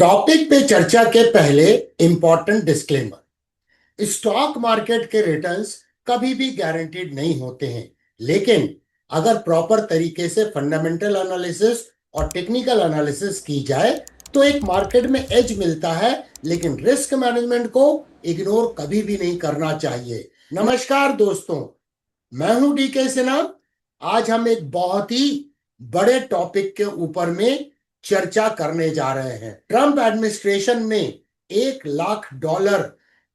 Topic पे चर्चा के पहले इंपॉर्टेंट डिस्क्लेमर। स्टॉक मार्केट के रिटर्न्स कभी भी गारंटीड नहीं होते हैं, लेकिन अगर प्रॉपर तरीके से फंडामेंटल एनालिसिस और टेक्निकल एनालिसिस की जाए तो एक मार्केट में एज मिलता है। लेकिन रिस्क मैनेजमेंट को इग्नोर कभी भी नहीं करना चाहिए। नमस्कार दोस्तों, मैं हूं डीके सिन्हा। आज हम एक बहुत ही बड़े टॉपिक के ऊपर में चर्चा करने जा रहे हैं। ट्रम्प एडमिनिस्ट्रेशन ने $1 lakh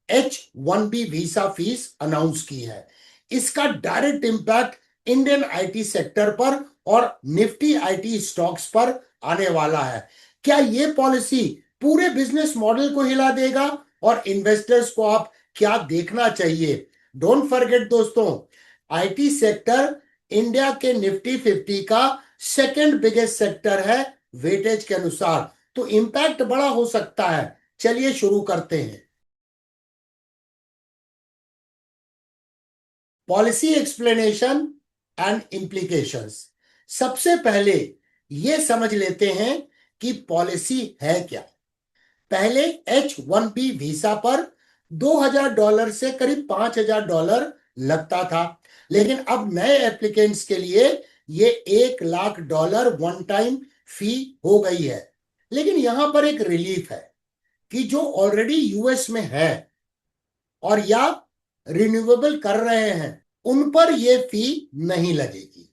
H-1B visa fees announce की है। इसका direct impact Indian IT sector पर और निफ्टी आईटी स्टॉक्स पर आने वाला है। क्या ये पॉलिसी पूरे बिजनेस मॉडल को हिला देगा और इन्वेस्टर्स को आप क्या देखना चाहिए? डोंट फॉरगेट दोस्तों, आईटी सेक्टर इंडिया के निफ्टी 50 का सेकंड बिगेस्ट सेक्टर है वेटेज के अनुसार, तो इंपैक्ट बड़ा हो सकता है। चलिए शुरू करते हैं। Policy explanation and implications. सबसे पहले ये समझ लेते हैं कि पॉलिसी है क्या। पहले H-1B वीजा पर $2,000 से करीब $5,000 लगता था, लेकिन अब नए एप्लीकेंट्स के लिए ये $1 लाख वन टाइम फी हो गई है। लेकिन यहां पर एक रिलीफ है कि जो ऑलरेडी यूएस में है और या रिन्यूएबल कर रहे हैं उन पर ये फी नहीं लगेगी।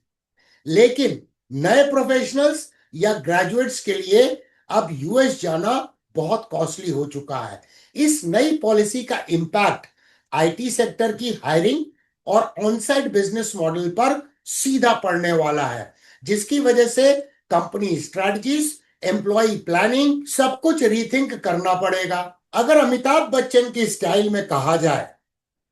लेकिन नए प्रोफेशनल्स या ग्रेजुएट्स के लिए अब यूएस जाना बहुत कॉस्टली हो चुका है। इस नई पॉलिसी का इंपैक्ट आईटी सेक्टर की हायरिंग और ऑनसाइट बिजनेस मॉडल पर सीधा पड़ने वाला है, जिसकी वजह से कंपनी स्ट्रेटजीज, एम्प्लॉय प्लानिंग सब कुछ रीथिंक करना पड़ेगा। अगर अमिताभ बच्चन की स्टाइल में कहा जाए,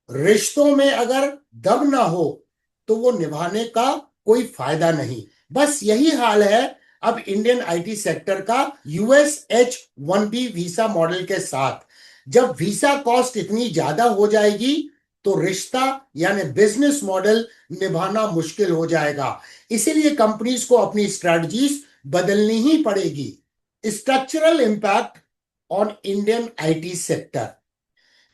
रिश्तों में अगर दम ना हो तो वो निभाने का कोई फायदा नहीं। बस यही हाल है अब इंडियन आईटी सेक्टर का यूएस H-1B वीजा मॉडल के साथ। जब वीजा कॉस्ट इतनी ज्यादा हो जाएगी तो रिश्ता यानी बिजनेस मॉडल निभाना मुश्किल हो जाएगा। इसीलिए कंपनीज को अपनी स्ट्रेटजीज बदलनी ही पड़ेगी। Structural impact on Indian IT sector.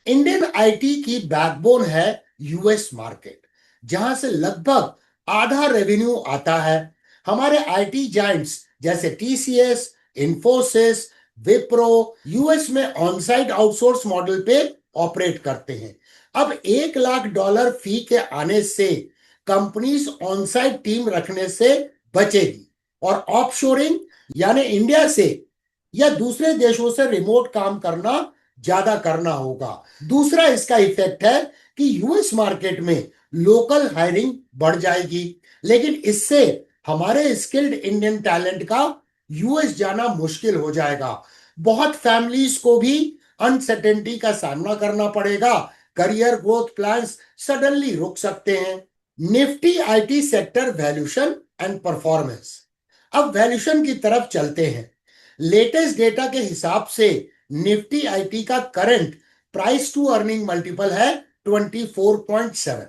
Indian IT की बैकबोन है यूएस मार्केट, जहां से लगभग आधा रेवेन्यू आता है। हमारे आईटी जायंट्स जैसे टीसीएस, इन्फोसिस, विप्रो यूएस में ऑनसाइट आउटसोर्स मॉडल पे ऑपरेट करते हैं। अब $1 लाख फी के आने से कंपनीज ऑनसाइट टीम रखने से बचेगी और ऑफशोरिंग यानी इंडिया से या दूसरे देशों से रिमोट काम करना ज्यादा करना होगा। दूसरा इसका इफेक्ट है कि यूएस मार्केट में लोकल हायरिंग बढ़ जाएगी, लेकिन इससे हमारे स्किल्ड इंडियन टैलेंट का यूएस जाना मुश्किल हो जाएगा। बहुत फैमिलीज को भी अनसर्टेनिटी का सामना करना पड़ेगा। करियर ग्रोथ प्लान्स सडनली रुक सकते हैं। Nifty IT sector valuation and performance. अब वैल्यूएशन की तरफ चलते हैं। लेटेस्ट डेटा के हिसाब से निफ्टी आईटी का current price to earning multiple है 24.7,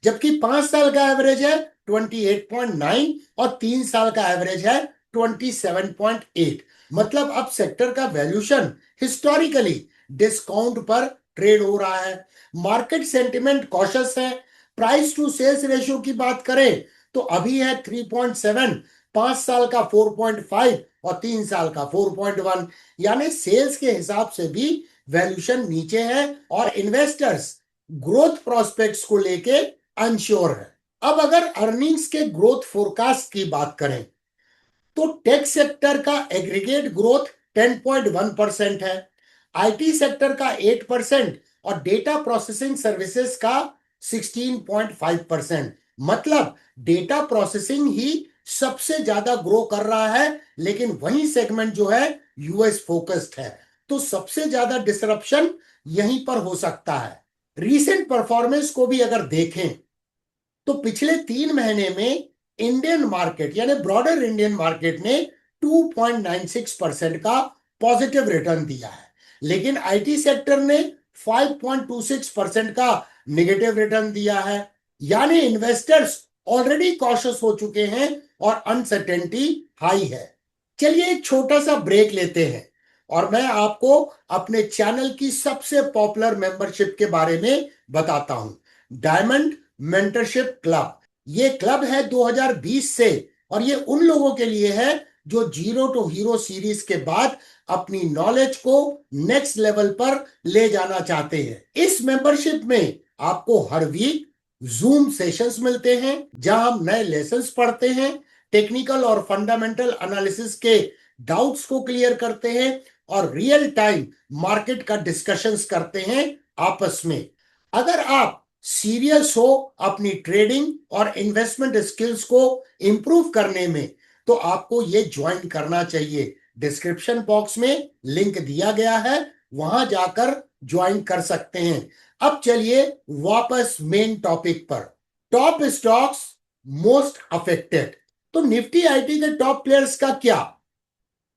जबकि 5 साल का एवरेज है 28.9 और 3 साल का एवरेज है 27.8। मतलब अब सेक्टर का वैल्यूएशन हिस्टोरिकली डिस्काउंट पर ट्रेड हो रहा है। मार्केट सेंटिमेंट कॉशियस है। प्राइस टू सेल्स रेशियो की बात करें तो अभी है 3.7, 5 साल का 4.5 और 3 साल का 4.1, यानी सेल्स के हिसाब से भी वैल्यूएशन नीचे है और इन्वेस्टर्स ग्रोथ प्रोस्पेक्ट्स को लेके अनश्योर है। अब अगर अर्निंग्स के ग्रोथ फोरकास्ट की बात करें तो टेक सेक्टर का एग्रीगेट ग्रोथ 10.1% है, आईटी सेक्टर का 8% और डेटा प्रोसेसिंग सर्विसेज का 16.5%। मतलब डेटा प्रोसेसिंग ही सबसे ज्यादा ग्रो कर रहा है, लेकिन वही सेगमेंट जो है यूएस फोकस्ड है, तो सबसे ज्यादा डिसरप्शन यहीं पर हो सकता है। रीसेंट परफॉर्मेंस को भी अगर देखें तो पिछले 3 महीने में इंडियन मार्केट यानी ब्रॉडर इंडियन मार्केट ने 2.96% का पॉजिटिव रिटर्न दिया है, लेकिन आईटी सेक्टर ने 5.26% का नेगेटिव रिटर्न दिया है। यानी इन्वेस्टर्स ऑलरेडी कॉशियस हो चुके हैं और अनसर्टेनिटी हाई है। चलिए एक छोटा सा ब्रेक लेते हैं। और मैं आपको अपने चैनल की सबसे पॉपुलर मेंबरशिप के बारे में बताता हूं, डायमंड मेंटरशिप क्लब। ये क्लब है 2020 से, और ये उन लोगों के लिए है जो जीरो टू हीरो सीरीज के बाद अपनी नॉलेज को नेक्स्ट लेवल पर ले जाना चाहते हैं। इस मेंबरशिप में आपको हर वीक जूम सेशंस मिलते हैं जहां हम नए लेसन्स पढ़ते हैं, टेक्निकल और फंडामेंटल एनालिसिस के डाउट्स को क्लियर करते हैं और रियल टाइम मार्केट का डिस्कशंस करते हैं आपस में। अगर आप सीरियस हो अपनी ट्रेडिंग और इन्वेस्टमेंट स्किल्स को इंप्रूव करने में, तो आपको ये ज्वाइन करना चाहिए। डिस्क्रिप्शन बॉक्स में लिंक दिया गया है, वहां जाकर ज्वाइन कर सकते हैं। अब चलिए वापस मेन टॉपिक पर। Top stocks most affected. तो निफ्टी आईटी के टॉप प्लेयर्स का क्या?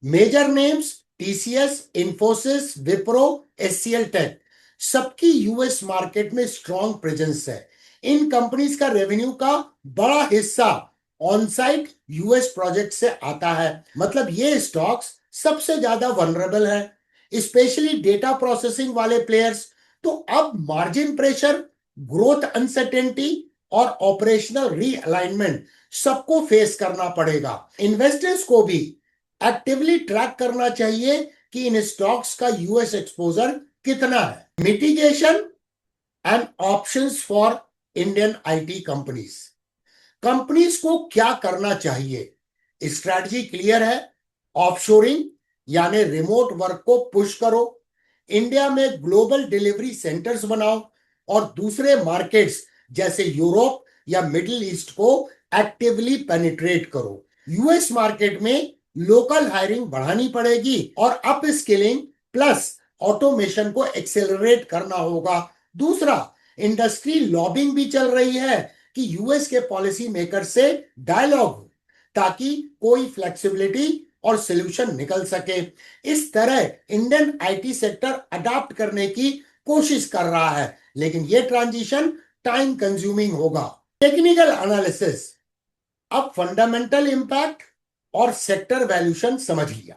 Major names TCS, Infosys, Wipro, HCL tech, सबकी यूएस मार्केट में स्ट्रॉन्ग प्रेजेंस है। इन कंपनीज का रेवेन्यू का बड़ा हिस्सा ऑन साइट यूएस प्रोजेक्ट से आता है। मतलब ये स्टॉक्स सबसे ज्यादा वनरेबल है, स्पेशली डेटा प्रोसेसिंग वाले प्लेयर्स। तो अब मार्जिन प्रेशर, ग्रोथ अनसर्टेनिटी और ऑपरेशनल रीअलाइनमेंट सबको फेस करना पड़ेगा। इन्वेस्टर्स को भी एक्टिवली ट्रैक करना चाहिए कि इन स्टॉक्स का यूएस एक्सपोजर कितना है। Mitigation and options for Indian IT companies. Companies को क्या करना चाहिए? स्ट्रैटेजी क्लियर है। ऑफशोरिंग यानी रिमोट वर्क को पुश करो, इंडिया में ग्लोबल डिलीवरी सेंटर्स बनाओ और दूसरे मार्केट्स जैसे यूरोप या मिडिल ईस्ट को एक्टिवली पेनिट्रेट करो। यूएस मार्केट में लोकल हायरिंग बढ़ानी पड़ेगी और अप स्किलिंग प्लस ऑटोमेशन को एक्सेलरेट करना होगा। दूसरा, इंडस्ट्री लॉबिंग भी चल रही है कि यूएस के पॉलिसी मेकर से डायलॉग हो ताकि कोई फ्लेक्सिबिलिटी और सॉल्यूशन निकल सके। इस तरह इंडियन आईटी सेक्टर अडॉप्ट करने की कोशिश कर रहा है, लेकिन यह ट्रांजिशन टाइम कंज्यूमिंग होगा। Technical analysis. अब फंडामेंटल इंपैक्ट और सेक्टर वैल्यूएशन समझ लिया,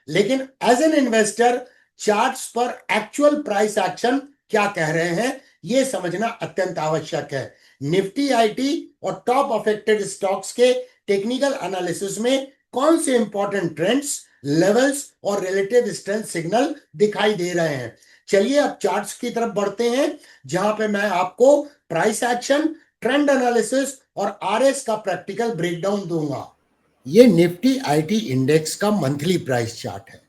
लेकिन एज एन इन्वेस्टर चार्ट्स पर एक्चुअल प्राइस एक्शन क्या कह रहे हैं यह समझना अत्यंत आवश्यक है। निफ्टी आईटी और टॉप अफेक्टेड स्टॉक्स के टेक्निकल एनालिसिस में कौन से इंपॉर्टेंट ट्रेंड्स, लेवल्स और रिलेटिव स्ट्रेंथ सिग्नल दिखाई दे रहे हैं। चलिए अब चार्ट्स की तरफ बढ़ते हैं, जहां पे मैं आपको प्राइस एक्शन, ट्रेंड एनालिसिस और आरएस का प्रैक्टिकल ब्रेकडाउन दूंगा। ये निफ्टी आईटी इंडेक्स का मंथली प्राइस चार्ट है।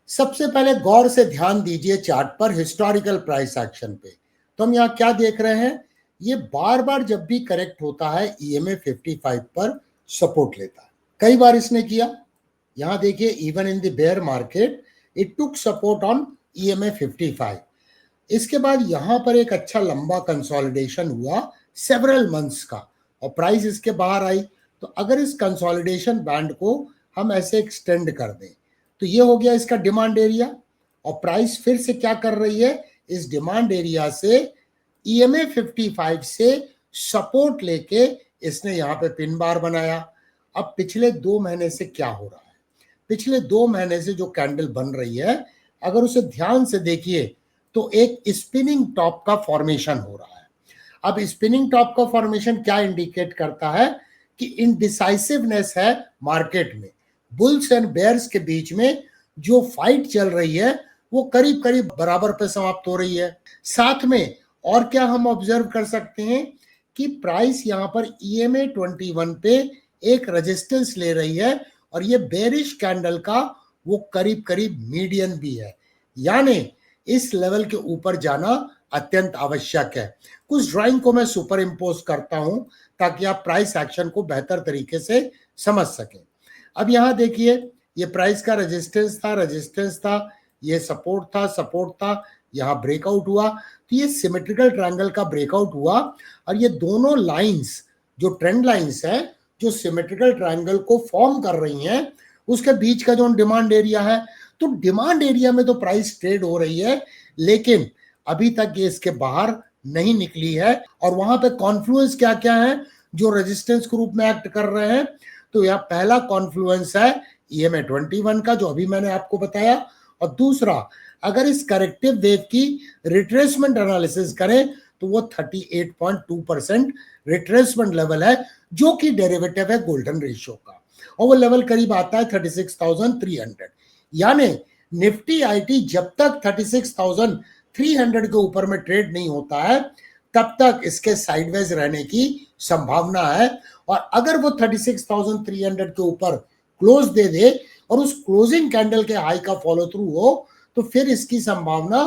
सबसे पहले गौर से ध्यान दीजिए चार्ट पर हिस्टोरिकल प्राइस एक्शन पे। तो हम यहाँ क्या देख रहे हैं, ये बार बार जब भी करेक्ट होता है ईएमए 55 पर सपोर्ट लेता है। कई बार इसने किया। यहां देखिए, even in the bear market it took support on EMA 55। इसके बाद यहां पर एक अच्छा लंबा कंसोलिडेशन हुआ सेवरल मंथ्स का और प्राइस इसके बाहर आई। तो अगर इस कंसोलिडेशन बैंड को हम ऐसे एक्सटेंड कर दें तो ये हो गया इसका डिमांड एरिया, और प्राइस फिर से क्या कर रही है, इस डिमांड एरिया से ईएमए 55 से सपोर्ट लेके इसने यहाँ पे पिन बार बनाया। अब पिछले 2 महीने से क्या हो रहा है, पिछले 2 महीने से जो कैंडल बन रही है, अगर उसे ध्यान से देखिए तो एक स्पिनिंग टॉप का फॉर्मेशन हो रहा है। अब स्पिनिंग टॉप का फॉर्मेशन क्या इंडिकेट करता है कि इनडिसाइसिवनेस है मार्केट में। बुल्स एंड बेयर्स के बीच में जो फाइट चल रही है वो करीब करीब बराबर पे समाप्त हो रही है। साथ में और क्या हम ऑब्जर्व कर सकते हैं कि प्राइस यहां पर ईएमए 21 पे एक रेजिस्टेंस ले रही है और ये बेरिश कैंडल का वो करीब करीब मीडियन भी है, यानी इस लेवल के ऊपर जाना अत्यंत आवश्यक है। कुछ ड्राइंग को मैं सुपर इम्पोज करता हूं ताकि आप प्राइस एक्शन को बेहतर तरीके से समझ सकें। अब यहां देखिए, ये प्राइस का रेजिस्टेंस था, ये सपोर्ट था, यहां ब्रेकआउट हुआ। तो ये सिमेट्रिकल ट्रायंगल का ब्रेकआउट हुआ और ये दोनों लाइंस जो ट्रेंड लाइंस है जो सिमेट्रिकल ट्रायंगल को फॉर्म कर रही हैं, उसके बीच का जो डिमांड एरिया है, तो डिमांड एरिया में तो प्राइस ट्रेड हो रही है, लेकिन अभी तक ये इसके बाहर नहीं निकली है। और वहां पे कॉन्फ्लुएंस क्या क्या है जो रेजिस्टेंस के रूप में एक्ट कर रहे हैं। तो यहाँ पहला कॉन्फ्लुएंस है ईएमए 21 का, जो अभी मैंने आपको बताया, और दूसरा, अगर इस करेक्टिव वेव की रिट्रेसमेंट एनालिसिस करें तो वो 38.2% रिट्रेसमेंट लेवल है, जो कि डेरिवेटिव है गोल्डन रेशियो का, और वो लेवल करीब आता है 36,300। यानी निफ्टी आईटी जब तक 36,300 के ऊपर में ट्रेड नहीं होता है तब तक इसके साइडवेज रहने की संभावना है, और अगर वो 36,300 के ऊपर क्लोज दे दे और उस क्लोजिंग कैंडल के हाई का फॉलो थ्रू हो तो फिर इसकी संभावना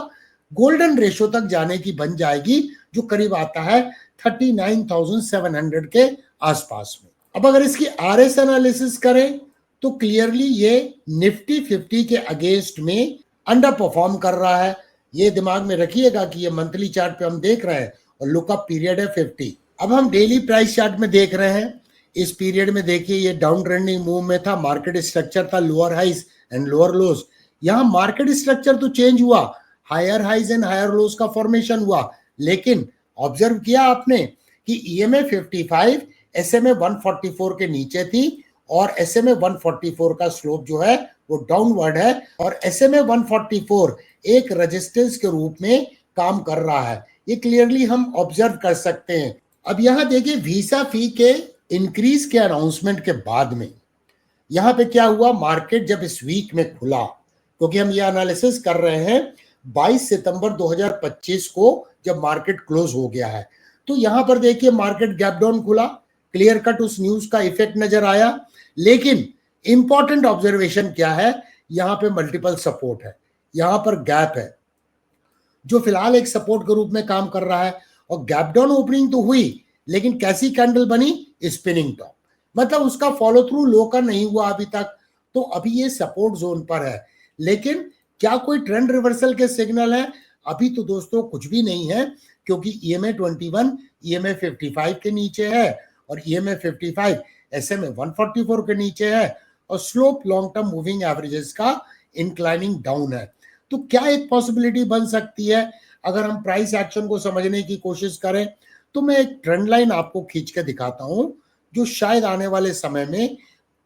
गोल्डन रेशियो तक जाने की बन जाएगी, जो करीब आता है 39,700 के आसपास में। अब अगर इसकी आरएस एनालिसिस करें तो क्लियरली ये निफ्टी 50 के अगेंस्ट में अंडर परफॉर्म कर रहा है। ये दिमाग में रखिएगा कि ये मंथली चार्ट पे हम देख रहे हैं और लुकअप पीरियड है 50। अब हम डेली प्राइस चार्ट में देख रहे हैं, इस पीरियड में देखिए ये डाउन ट्रेंडिंग मूव में था, मार्केट स्ट्रक्चर था lower highs and lower lows. यहाँ मार्केट स्ट्रक्चर तो चेंज हुआ, higher highs and higher lows का फॉर्मेशन हुआ, लेकिन ऑब्जर्व किया आपने कि ईएमए 55 एसएमए 144 के नीचे थी और एसएमए 144 का स्लोप जो है वो डाउनवर्ड है, और एसएमए 144 एक रेजिस्टेंस के रूप में काम कर रहा है, ये क्लियरली हम ऑब्जर्व कर सकते हैं। अब यहां देखिए वीसा फी के इंक्रीज के अनाउंसमेंट के बाद में यहां पे क्या हुआ, मार्केट जब इस वीक में खुला, क्योंकि हम ये एनालिसिस कर रहे हैं 22 सितंबर 2025 को जब मार्केट क्लोज हो गया है, तो यहां पर देखिए मार्केट गैप डाउन खुला, क्लियर कट उस न्यूज का इफेक्ट नजर आया। लेकिन इंपॉर्टेंट ऑब्जर्वेशन क्या है, यहां पे मल्टीपल सपोर्ट है, यहां पर गैप है जो फिलहाल एक सपोर्ट के रूप में काम कर रहा है, और गैप डाउन ओपनिंग तो हुई लेकिन कैसी कैंडल बनी, स्पिनिंग टॉप, मतलब उसका फॉलो थ्रू लो का नहीं हुआ अभी तक, तो अभी ये सपोर्ट जोन पर है। लेकिन क्या कोई ट्रेंड रिवर्सल के सिग्नल है, अभी तो दोस्तों कुछ भी नहीं है, क्योंकि ईएमए 21 ईएमए 55 के नीचे है और ईएमए 55 एसएमए 144 के नीचे है, और slope long term moving averages का इंक्लाइनिंग डाउन है। तो क्या एक पॉसिबिलिटी बन सकती है, अगर हम प्राइस एक्शन को समझने की कोशिश करें तो मैं एक ट्रेंड लाइन आपको खींच के दिखाता हूं जो शायद आने वाले समय में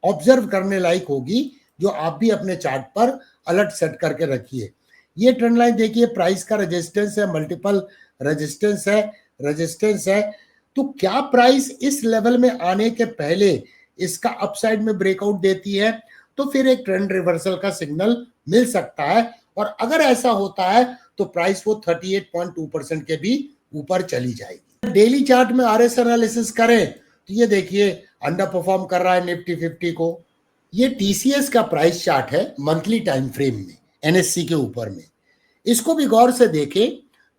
ऑब्जर्व करने लायक होगी, जो आप भी अपने चार्ट पर अलर्ट सेट करके रखिए। ये ट्रेंड लाइन देखिए, प्राइस का रेजिस्टेंस है, मल्टीपल रेजिस्टेंस है, तो क्या प्राइस इस लेवल में आने के पहले इसका अपसाइड में ब्रेकआउट देती है तो फिर एक ट्रेंड रिवर्सल का सिग्नल मिल सकता है, और अगर ऐसा होता है तो प्राइस वो 38.2% के भी ऊपर चली जाएगी। डेली चार्ट में आरएस एनालिसिस करें तो ये देखिए अंडर परफॉर्म कर रहा है निफ्टी 50 को। ये टीसीएस का प्राइस चार्ट है मंथली टाइम फ्रेम में एनएससी के ऊपर में, इसको भी गौर से देखें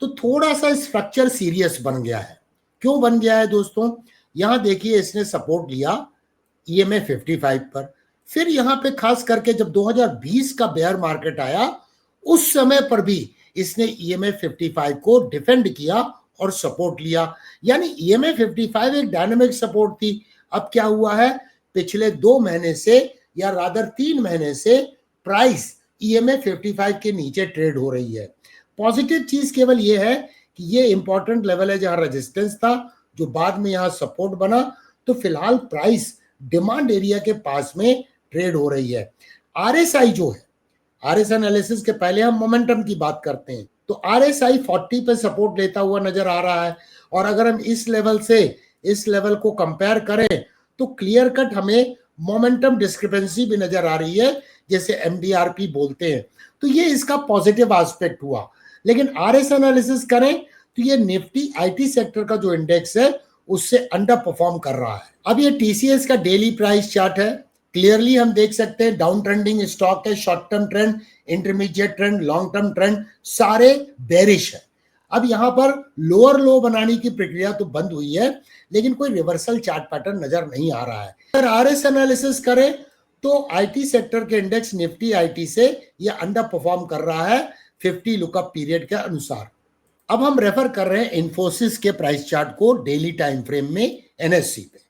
तो थोड़ा सा स्ट्रक्चर सीरियस बन गया है। क्यों बन गया है दोस्तों, यहां देखिए इसने सपोर्ट लिया ईएमए 55 पर, फिर यहां पे खास करके जब 2020 का बेयर मार्केट आया उस समय पर भी इसने ईएमए 55 को डिफेंड किया और सपोर्ट लिया, यानी ईएमए 55 एक डायनामिक सपोर्ट थी। अब क्या हुआ है, पिछले 2 महीने से या रादर 3 महीने से प्राइस ईएमए 55 के नीचे ट्रेड हो रही है। पॉजिटिव चीज केवल ये है कि ये इंपॉर्टेंट लेवल है जहां रेजिस्टेंस था, जो बाद में यहां सपोर्ट बना, तो फिलहाल प्राइस डिमांड एरिया के पास में ट्रेड हो रही है। आरएसआई जो है, आरएस एनालिसिस के पहले हम मोमेंटम की बात करते हैं, तो आरएसआई 40 पे सपोर्ट लेता हुआ नजर आ रहा है, और अगर हम इस लेवल से इस लेवल को कंपेयर करें तो क्लियर कट हमें मोमेंटम डिस्क्रिपेंसी भी नजर आ रही है, जैसे एमडीआरपी बोलते हैं, तो ये इसका पॉजिटिव एस्पेक्ट हुआ। लेकिन आरएस एनालिसिस करें तो ये निफ्टी आईटी सेक्टर का जो इंडेक्स है उससे अंडर परफॉर्म कर रहा है। अब ये टीसीएस का डेली प्राइस चार्ट है, क्लियरली हम देख सकते हैं डाउन ट्रेंडिंग स्टॉक है, short term trend, intermediate trend, long term trend सारे बेरिश है। अब यहां पर लोअर लो बनाने की प्रक्रिया तो बंद हुई है, लेकिन कोई रिवर्सल चार्ट पैटर्न नजर नहीं आ रहा है। अगर आरएस एनालिसिस करें तो आईटी सेक्टर के इंडेक्स निफ्टी आईटी से ये अंडर परफॉर्म कर रहा है 50 लुकअप पीरियड के अनुसार। अब हम रेफर कर रहे हैं इन्फोसिस के प्राइस चार्ट को डेली टाइम फ्रेम में एनएससी पे।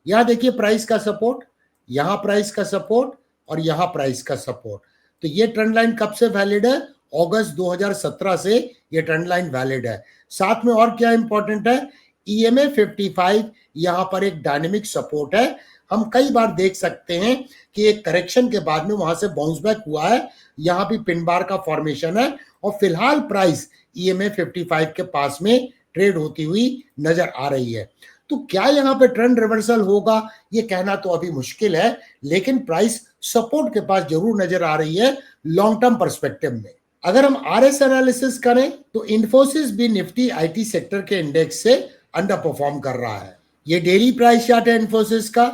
यहां देखिए प्राइस का सपोर्ट, यहां प्राइस का सपोर्ट और यहां प्राइस का सपोर्ट, तो ये ट्रेंड लाइन कब से वैलिड है, अगस्त 2017 से ये ट्रेंड लाइन वैलिड है। साथ में और क्या इंपॉर्टेंट है, ईएमए 55 यहां पर एक डायनेमिक सपोर्ट है, हम कई बार देख सकते हैं कि एक करेक्शन के बाद में वहां से बाउंस बैक हुआ है, यहाँ भी पिन बार का फॉर्मेशन है और फिलहाल प्राइस EMA 55 के पास में ट्रेड होती हुई नजर आ रही है। तो क्या यहाँ पे ट्रेंड रिवर्सल होगा, ये कहना तो अभी मुश्किल है, लेकिन प्राइस सपोर्ट के पास जरूर नजर आ रही है लॉन्ग टर्म पर्सपेक्टिव में। अगर हम RS एनालिसिस करें तो इन्फोसिस भी निफ्टी IT सेक्टर के इंडेक्स से अंडर परफॉर्म कर रहा है। ये डेली प्राइस चार्ट है इन्फोसिस का।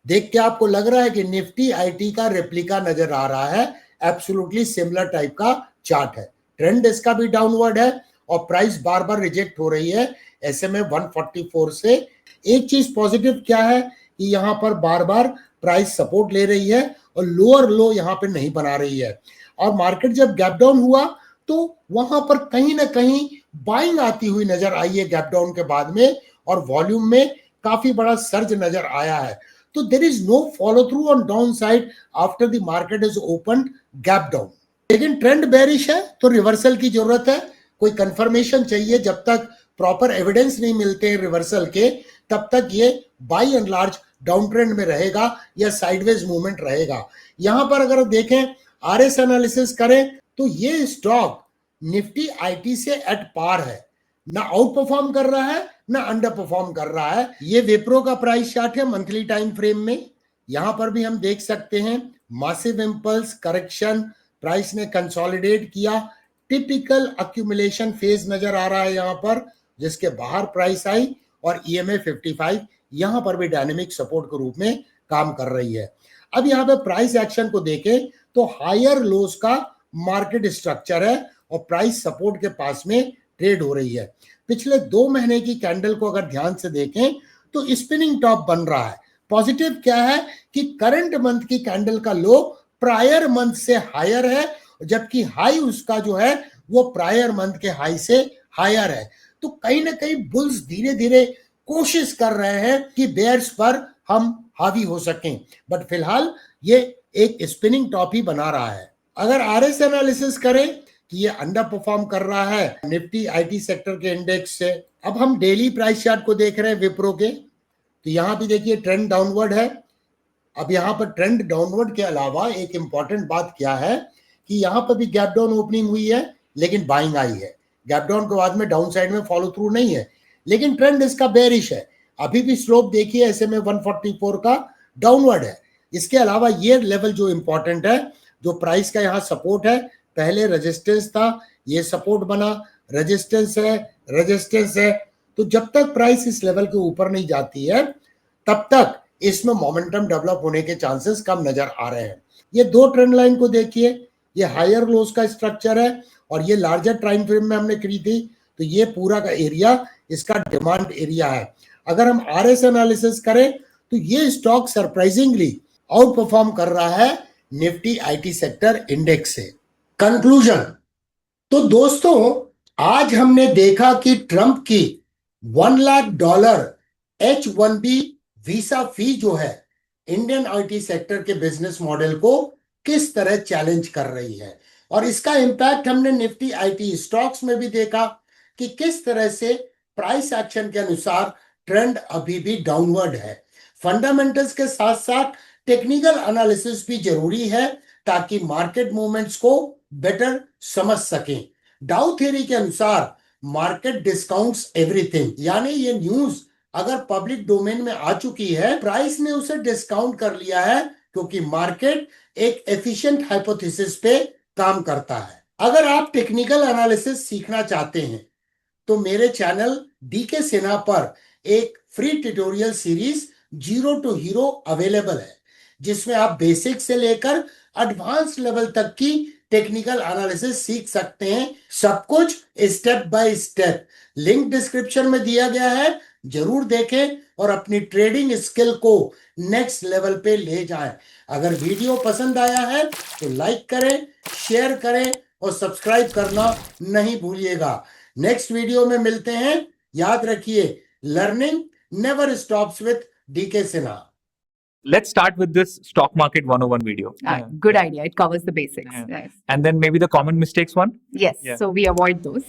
देख के आपको लग रहा है कि निफ्टी IT का रेप्लिका नजर आ रहा है, एब्सोल्युटली सिमिलर टाइप का चार्ट है। ट्रेंड इसका भी डाउनवर्ड है और प्राइस बार बार रिजेक्ट हो रही है SMA 144 से। एक चीज पॉजिटिव क्या है कि यहाँ पर बार बार प्राइस सपोर्ट ले रही है और लोअर लो यहाँ पे नहीं बना रही है, और मार्केट जब गैप डाउन हुआ तो वहां पर कहीं ना कहीं बाइंग आती हुई नजर आई है गैप डाउन के बाद में, और वॉल्यूम में काफी बड़ा सर्ज नजर आया है। तो there is no follow through on down side after the market is open gap down. लेकिन ट्रेंड बेरिश है तो रिवर्सल की जरूरत है, कोई कंफर्मेशन चाहिए। जब तक प्रॉपर एविडेंस नहीं मिलते रिवर्सल के, तब तक ये by and large down trend में रहेगा या साइडवेज मूवमेंट रहेगा। यहां पर अगर देखें RS एनालिसिस करें तो ये स्टॉक निफ्टी IT से एट पार है, ना आउट परफॉर्म कर रहा है ना अंडर परफॉर्म कर रहा है। ये विप्रो का प्राइस चार्ट है मंथली टाइम फ्रेम में। यहां पर भी हम देख सकते हैं मासिव इंपल्स करेक्शन, प्राइस ने कंसोलिडेट किया, टिपिकल अक्यूमुलेशन फेज नजर आ रहा है यहां पर, जिसके बाहर प्राइस आई, और EMA 55 यहां पर भी डायनेमिक सपोर्ट के रूप में काम कर रही है। अब यहां पे प्राइस एक्शन को देखें तो हायर लोस का मार्केट स्ट्रक्चर है और प्राइस सपोर्ट के पास में ट्रेड हो रही है। पिछले 2 महीने की कैंडल को अगर ध्यान से देखें तो स्पिनिंग टॉप बन रहा है। पॉजिटिव क्या है कि करंट मंथ की कैंडल का लो प्रायर मंथ से हायर है, जबकि हाई उसका जो है वो प्रायर मंथ के हाई से हायर है। तो कहीं ना कहीं बुल्स धीरे धीरे कोशिश कर रहे हैं कि बेयर्स पर हम हावी हो सकें, बट फिलहाल ये एक स्पिनिंग टॉप ही बना रहा है। अगर RS एनालिसिस करें कि ये अंडर परफॉर्म कर रहा है निफ्टी IT सेक्टर के इंडेक्स से। अब हम डेली प्राइस चार्ट को देख रहे हैं विप्रो के, तो यहां भी देखिए ट्रेंड डाउनवर्ड है। अब यहां पर ट्रेंड डाउनवर्ड के अलावा एक इंपॉर्टेंट बात क्या है कि यहां पर भी गैप डाउन ओपनिंग हुई है, लेकिन बाइंग आई है। गैप डाउन के बाद में डाउन साइड में फॉलो थ्रू नहीं है, लेकिन ट्रेंड इसका बेरिश है। अभी भी स्लोप देखिए SMA 144 का डाउनवर्ड है। इसके अलावा ये लेवल जो इंपॉर्टेंट है, जो प्राइस का यहाँ सपोर्ट है, पहले रेजिस्टेंस था, ये सपोर्ट बना, रेजिस्टेंस है, रेजिस्टेंस है। तो जब तक प्राइस इस लेवल के ऊपर नहीं जाती है, तब तक इसमें मोमेंटम डेवलप होने के चांसेस कम नजर आ रहे हैं। ये 2 ट्रेंड लाइन को देखिए, ये हायर लोस का स्ट्रक्चर है और ये लार्जर टाइम फ्रेम में हमने करी थी, तो ये पूरा का एरिया इसका डिमांड एरिया है। अगर हम RS एनालिसिस करें तो ये स्टॉक सरप्राइजिंगली आउट परफॉर्म कर रहा है निफ्टी IT सेक्टर इंडेक्स से। कंक्लूजन, तो दोस्तों आज हमने देखा कि ट्रंप की $1 लाख H1B वीसा फी जो है इंडियन IT सेक्टर के बिजनेस मॉडल को किस तरह चैलेंज कर रही है, और इसका इंपैक्ट हमने निफ्टी IT स्टॉक्स में भी देखा कि किस तरह से प्राइस एक्शन के अनुसार ट्रेंड अभी भी डाउनवर्ड है। फंडामेंटल्स के साथ साथ टेक्निकल एनालिसिस भी जरूरी है ताकि मार्केट मूवमेंट्स को बेटर समझ सकें। डाउ थ्योरी के अनुसार मार्केट डिस्काउंट्स एवरीथिंग, यानी ये न्यूज अगर पब्लिक डोमेन में आ चुकी है, प्राइस ने उसे डिस्काउंट कर लिया है, क्योंकि मार्केट एक एफिशिएंट हाइपोथेसिस पे काम करता है। अगर आप टेक्निकल एनालिसिस सीखना चाहते हैं तो मेरे चैनल DK सिन्हा पर एक free tutorial series zero to hero available है, जिसमें आप बेसिक से लेकर एडवांस लेवल तक की टेक्निकल एनालिसिस सीख सकते हैं, सब कुछ step by step. Link description में दिया गया है, जरूर देखें और अपनी ट्रेडिंग स्किल को नेक्स्ट लेवल पे ले जाएं। अगर वीडियो पसंद आया है तो लाइक करें, शेयर करें और सब्सक्राइब करना नहीं भूलिएगा। नेक्स्ट वीडियो में मिलते हैं। याद रखिए, learning never stops with DK Sinha. Let's start with this stock market 101 video. Good idea. It covers the basics. Yes. And then maybe the common mistakes one? Yes. So we avoid those.